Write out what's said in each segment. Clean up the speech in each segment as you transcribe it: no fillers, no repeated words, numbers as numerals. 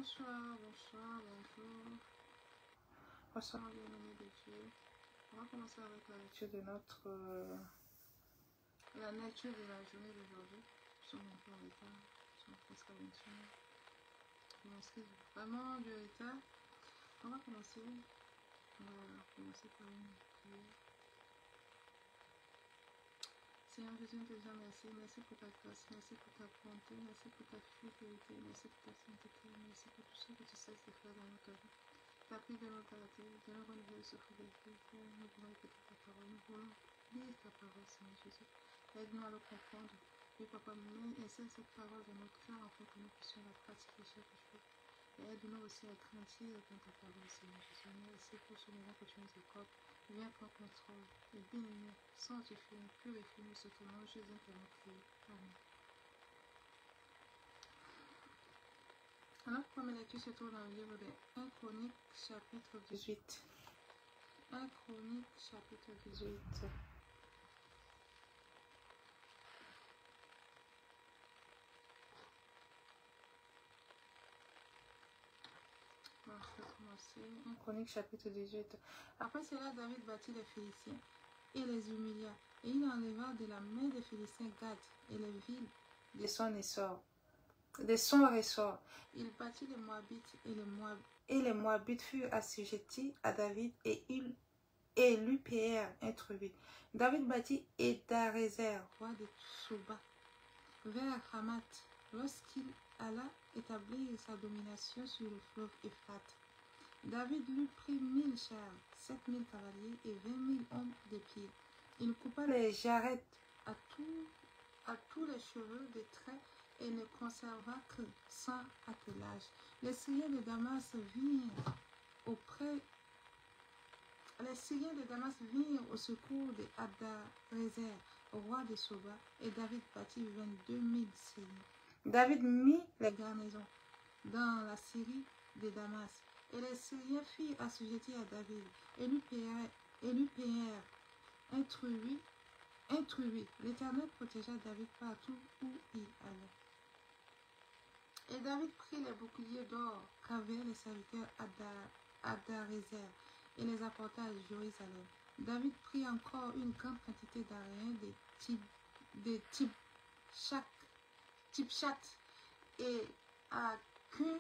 Bonsoir, bonsoir, bonjour. Bonsoir, bien-aimés de Dieu. On va commencer avec la lecture de la lecture de la journée d'aujourd'hui. Nous sommes un peu en retard. Nous sommes presque à 21. Je m'excuse vraiment du retard. On va commencer. On va commencer par une prière. Seigneur Jésus, nous te disons merci. Merci pour ta grâce. Merci pour ta bonté. Merci pour ta fidélité. Merci pour ta sainteté. Merci pour tout ce que tu cesses de faire dans notre vie. Tu as pris de nos gâter, de nous renouveler le souffle de vie. Nous voulons écouter ta parole. Nous voulons lire ta parole, Seigneur Jésus. Aide-nous à le comprendre. Oui, Papa, insère cette parole dans notre cœur afin que nous puissions la pratiquer chaque jour. Et aide-nous aussi à grandir dans ta parole, Seigneur Jésus. Merci pour ce moment que tu nous accordes. Viens prendre contrôle et bénis-nous, sanctifie-nous, purifie-nous, ce que nous, Jésus, t'avons prié. Amen. Alors, première lecture se trouve dans le livre de 1 Chronique, chapitre 18. 1 Chronique, chapitre 18. Bon, je vais commencer. 1 Chronique, chapitre 18. Après cela, David bâtit les Philistins et les humilia. Et il enleva de la main des Philistins Gad et les villes de son essor. De son ressort. Il bâtit les Moabites et les Moabites furent assujettis à David et l'UPR introduit. David bâtit Edarezer, roi de Soba, vers Hamath, lorsqu'il alla établir sa domination sur le fleuve Euphrate. David lui prit 1000 chars, 7000 cavaliers et 20 000 hommes de pied. Il coupa les jarrets à tous les cheveux des traits et ne conserva que 100 attelages. Les Syriens de Damas vinrent au secours de Hadarezer, roi de Soba, et David bâtit 22 000 Syriens. David mit les garnisons dans la Syrie de Damas, et les Syriens firent assujettis à David, et l'UPR introduit. L'Éternel protégea David partout où il allait. Et David prit les boucliers d'or qu'avaient les serviteurs Hadarezer et les apporta à Jérusalem. David prit encore une grande quantité d'Aréens de Tipchat et à Kun,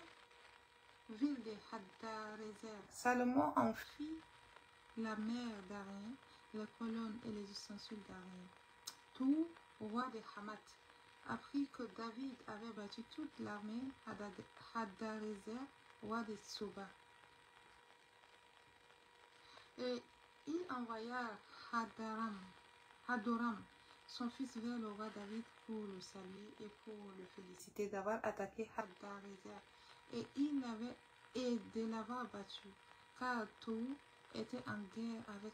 ville de Hadarezer. Salomon en fit la mer d'Aréens, les colonnes et les ustensiles d'Aréens. Tout roi de Hamath apprit que David avait battu toute l'armée Hadarezer, roi de Soba. Et il envoya Hadoram, son fils, vers le roi David pour le saluer et pour le féliciter d'avoir attaqué Hadarezer et de l'avoir battu, car tout était en guerre avec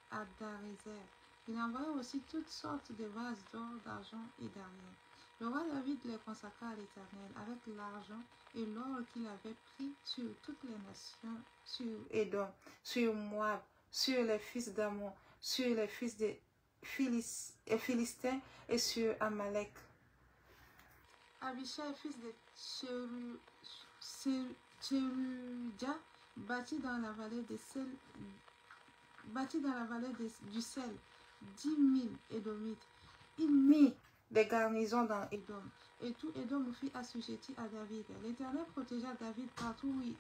Hadarezer. Il envoya aussi toutes sortes de vases d'or, d'argent et d'argent. Le roi David les consacra à l'Éternel avec l'argent et l'or qu'il avait pris sur toutes les nations, sur Édom, sur Moab, sur les fils d'Ammon, sur les fils des Philistins et sur Amalek. Abishai, fils de Tseruja, bâtit dans la vallée du sel 10 000 Édomites. Il mit des garnisons dans Édom, et tout Édom fut assujetti à David. L'Éternel protégea David partout où il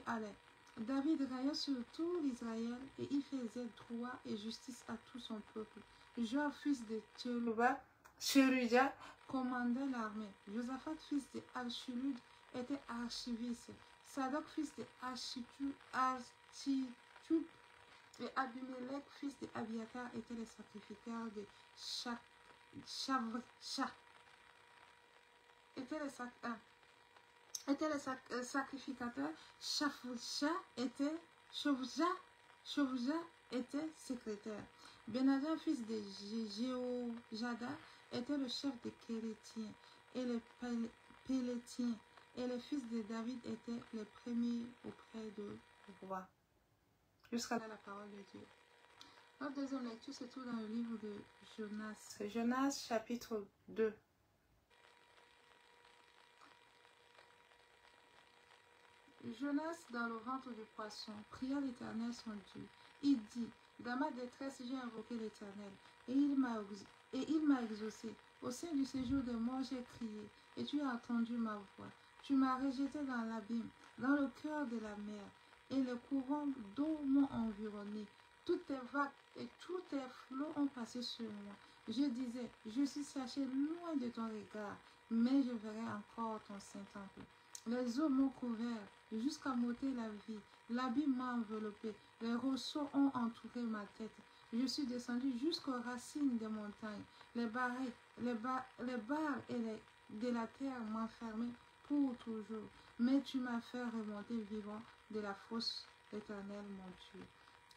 allait. David raya sur tout l'Israël, et il faisait droit et justice à tout son peuple. Joab, fils de Tseruja, commandait l'armée. Josaphat, fils de Archilud, était archiviste. Sadok, fils de Architub, et Abimelech, fils de Abiatar, étaient les sacrificateurs de Shavcha. Sacrificateurs. Shavcha était secrétaire. Benadab, fils de Jéhojada, était le chef des Kérétiens et les Pélétiens. Et les fils de David étaient les premiers auprès du roi. Jusqu'à la parole de Dieu. Notre deuxième lecture se trouve dans le livre de Jonas. Jonas, chapitre 2. Jonas, dans le ventre du poisson, pria l'Éternel son Dieu. Il dit, dans ma détresse, j'ai invoqué l'Éternel, et il m'a exaucé. Au sein du séjour de mort, j'ai crié, et tu as entendu ma voix. Tu m'as rejeté dans l'abîme, dans le cœur de la mer, et les courants d'eau m'ont environné. Toutes tes vagues et tous tes flots ont passé sur moi. Je disais, je suis cherché loin de ton regard, mais je verrai encore ton saint temple. Les eaux m'ont couvert jusqu'à m'ôter la vie. L'abîme m'a enveloppé. Les roseaux ont entouré ma tête. Je suis descendu jusqu'aux racines des montagnes. Les barres de la terre m'enfermaient pour toujours. Mais tu m'as fait remonter vivant de la fosse, l'Éternel mon Dieu.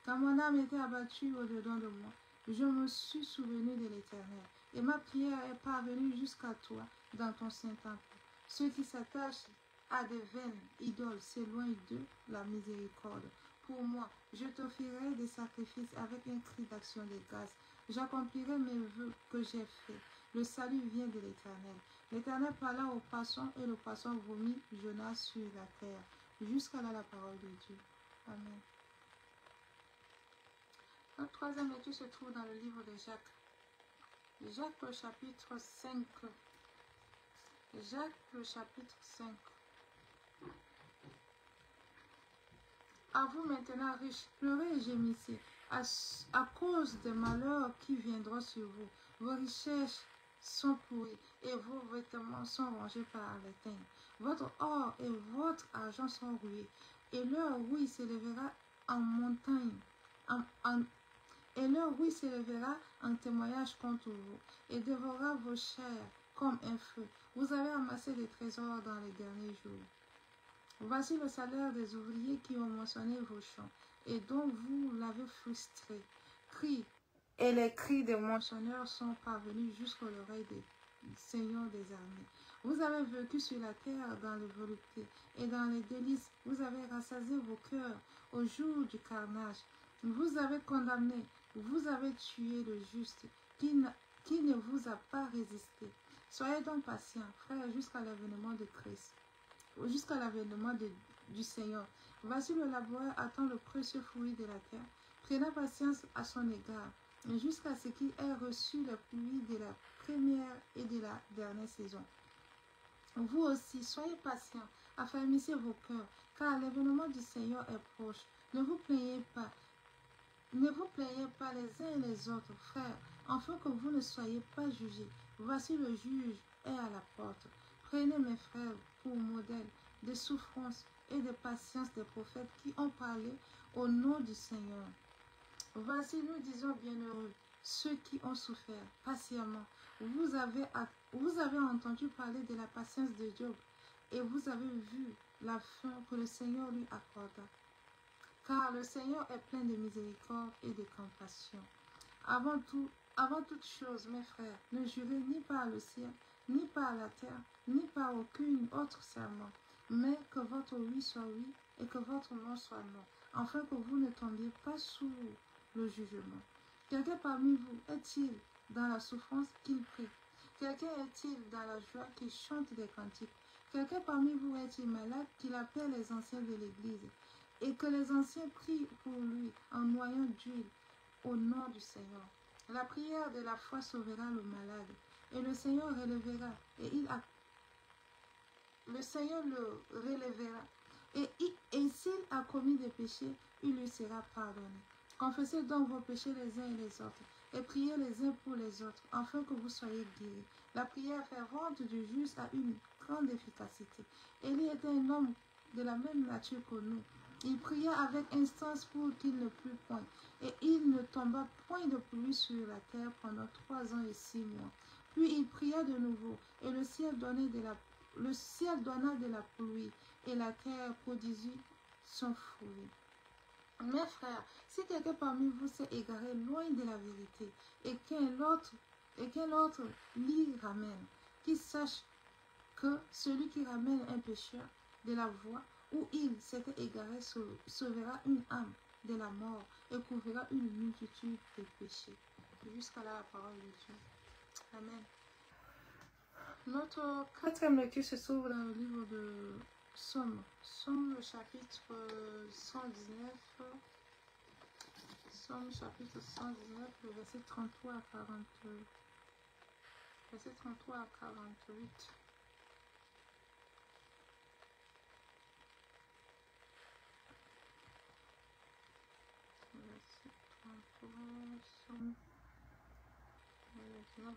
Quand mon âme était abattue au-dedans de moi, je me suis souvenu de l'Éternel, et ma prière est parvenue jusqu'à toi dans ton saint temple. Ceux qui s'attachent à des vaines idoles s'éloignent de la miséricorde. Pour moi, je t'offrirai des sacrifices avec un cri d'action de grâce. J'accomplirai mes vœux que j'ai faits. Le salut vient de l'Éternel. L'Éternel parla au poisson, et le poisson vomit Jonas sur la terre. Jusqu'à là la parole de Dieu. Amen. Notre troisième lecture se trouve dans le livre de Jacques. Jacques le chapitre 5. Jacques le chapitre 5. À vous maintenant riches, pleurez et gémissez à cause des malheurs qui viendront sur vous. Vos richesses sont pourries et vos vêtements sont rongés par les teigne. Votre or et votre argent sont rouillés, et leur rouille s'élèvera en montagne, et leur rouille s'élèvera en témoignage contre vous, et dévorera vos chairs comme un feu. Vous avez amassé des trésors dans les derniers jours. Voici le salaire des ouvriers qui ont moissonné vos champs, et dont vous l'avez frustré. Cris, et les cris des moissonneurs sont parvenus jusqu'aux oreilles des seigneurs des armées. Vous avez vécu sur la terre dans les voluptés et dans les délices. Vous avez rassasié vos cœurs au jour du carnage. Vous avez condamné, vous avez tué le juste, qui ne vous a pas résisté. Soyez donc patients, frères, jusqu'à l'avènement de Christ, jusqu'à l'avènement du Seigneur. Voici le laboureur attend le précieux fruit de la terre. Prenez patience à son égard, jusqu'à ce qu'il ait reçu la pluie de la première et de la dernière saison. Vous aussi, soyez patients, affermissez vos cœurs, car l'avènement du Seigneur est proche. Ne vous plaignez pas les uns et les autres, frères, afin que vous ne soyez pas jugés. Voici le juge est à la porte. Prenez mes frères pour modèle des souffrances et de patience des prophètes qui ont parlé au nom du Seigneur. Voici, nous disons bienheureux ceux qui ont souffert patiemment. Vous avez entendu parler de la patience de Job, et vous avez vu la fin que le Seigneur lui accorda. Car le Seigneur est plein de miséricorde et de compassion. Avant toute chose, mes frères, ne jurez ni par le ciel, ni par la terre, ni par aucune autre serment, mais que votre oui soit oui et que votre non soit non, afin que vous ne tombiez pas sous le jugement. Quelqu'un parmi vous est-il dans la souffrance qu'il prie? Quelqu'un est-il dans la joie qu'il chante des cantiques? Quelqu'un parmi vous est-il malade qu'il appelle les anciens de l'Église et que les anciens prient pour lui en noyant d'huile au nom du Seigneur? La prière de la foi sauvera le malade, et le Seigneur relèvera, le Seigneur le relèvera, et s'il a commis des péchés, il lui sera pardonné. Confessez donc vos péchés les uns et les autres, et priez les uns pour les autres, afin que vous soyez guéris. La prière fervente du juste a une grande efficacité. Élie était un homme de la même nature que nous. Il pria avec instance pour qu'il ne plût point, et il ne tomba point de pluie sur la terre pendant 3 ans et 6 mois. Puis il pria de nouveau, et le ciel donna de la pluie, et la terre produisit son fruit. Mes frères, si quelqu'un parmi vous s'est égaré loin de la vérité, et qu'un autre l'y ramène, qu'il sache que celui qui ramène un pécheur de la voie où il s'était égaré sauvera une âme de la mort et couvrira une multitude de péchés. Jusqu'à là la parole de Dieu. Amen. Notre quatrième lecture se trouve dans le livre de Somme chapitre 119. Somme chapitre 119, le verset 33 à 40. Verset 33 à 48.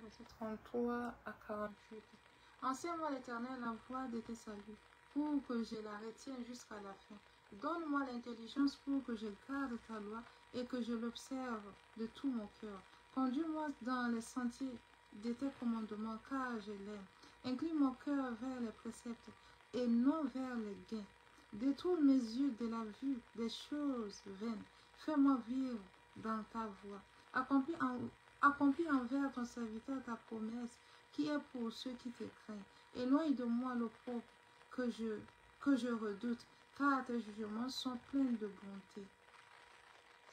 Verset 33 à 48. Enseigne-moi l'Éternel la voie de tes saluts, pour que je la retienne jusqu'à la fin. Donne-moi l'intelligence pour que je garde ta loi et que je l'observe de tout mon cœur. Conduis-moi dans les sentiers de tes commandements, car je l'aime. Incline mon cœur vers les préceptes et non vers les gains. Détourne mes yeux de la vue des choses vaines. Fais-moi vivre dans ta voie. Accomplis envers ton serviteur ta promesse, qui est pour ceux qui te craignent. Éloigne de moi l'opprobre que je redoute, car tes jugements sont pleins de bonté.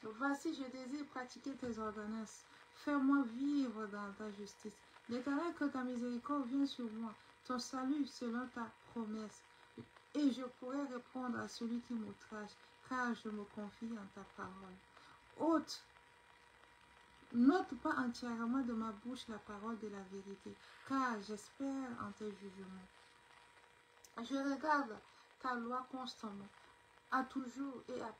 Voici, je désire pratiquer tes ordonnances. Fais-moi vivre dans ta justice. L'Éternel, que ta miséricorde vienne sur moi, ton salut selon ta promesse. Et je pourrai répondre à celui qui m'outrage, car je me confie en ta parole. N'ôte pas entièrement de ma bouche la parole de la vérité, car j'espère en tes jugements. Je regarde ta loi constamment, à toujours et à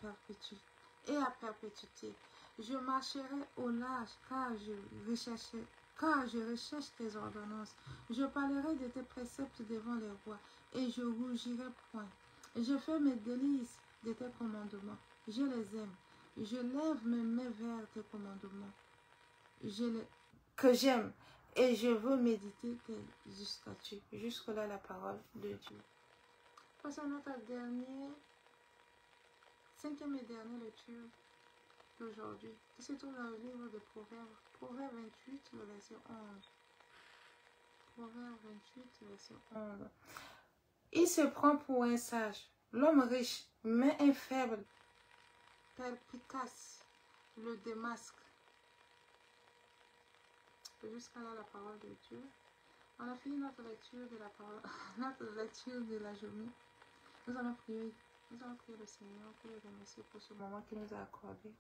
perpétuité. Je marcherai au large, car je recherche tes ordonnances. Je parlerai de tes préceptes devant les rois, et je rougirai point. Je fais mes délices de tes commandements. Je les aime. Je lève mes mains vers tes commandements que j'aime, et je veux méditer tes statuts. Jusque-là, la parole de Dieu. Passons à notre cinquième et dernière lecture d'aujourd'hui, qui se trouve dans le livre de Proverbes, Proverbe 28, le verset 11. Proverbe 28, verset 11. Il se prend pour un sage, l'homme riche, mais un faible, perspicace, le démasque. Jusqu'à là, la parole de Dieu. On a fini notre lecture de la parole, notre lecture de la journée. Nous allons prier le Seigneur, pour le remercier pour ce moment qu'il nous a accordé.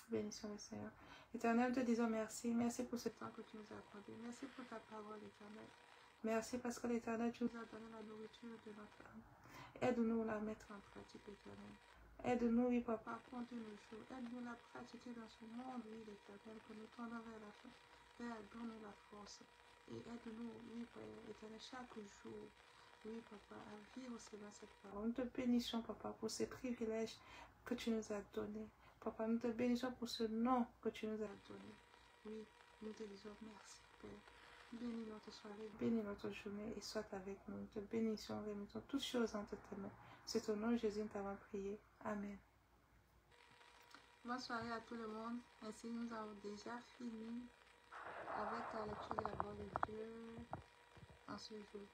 Bénissons le Seigneur. Éternel, nous te disons merci. Merci pour ce temps que tu nous as accordé. Merci pour ta parole, Éternel. Merci parce que l'Éternel, tu nous as donné la nourriture de notre âme. Aide-nous à la mettre en pratique, Éternel. Aide-nous, oui, Papa, à compter nos jours. Aide-nous à la pratiquer dans ce monde, oui, l'Éternel, que nous tendons vers la fin. Père, donne-nous la force. Et aide-nous, oui, Père, Éternel, chaque jour, oui, Papa, à vivre selon cette parole. Nous te bénissons, Papa, pour ces privilèges que tu nous as donnés. Papa, nous te bénissons pour ce nom que tu nous as donné. Oui, nous te disons merci, Père. Bénis notre soirée, bénis notre journée et sois avec nous. Nous te bénissons, remettons toutes choses entre tes mains. C'est au nom de Jésus que nous t'avons prié. Amen. Bonne soirée à tout le monde. Ainsi, nous avons déjà fini avec la lecture de la parole de Dieu en ce jour.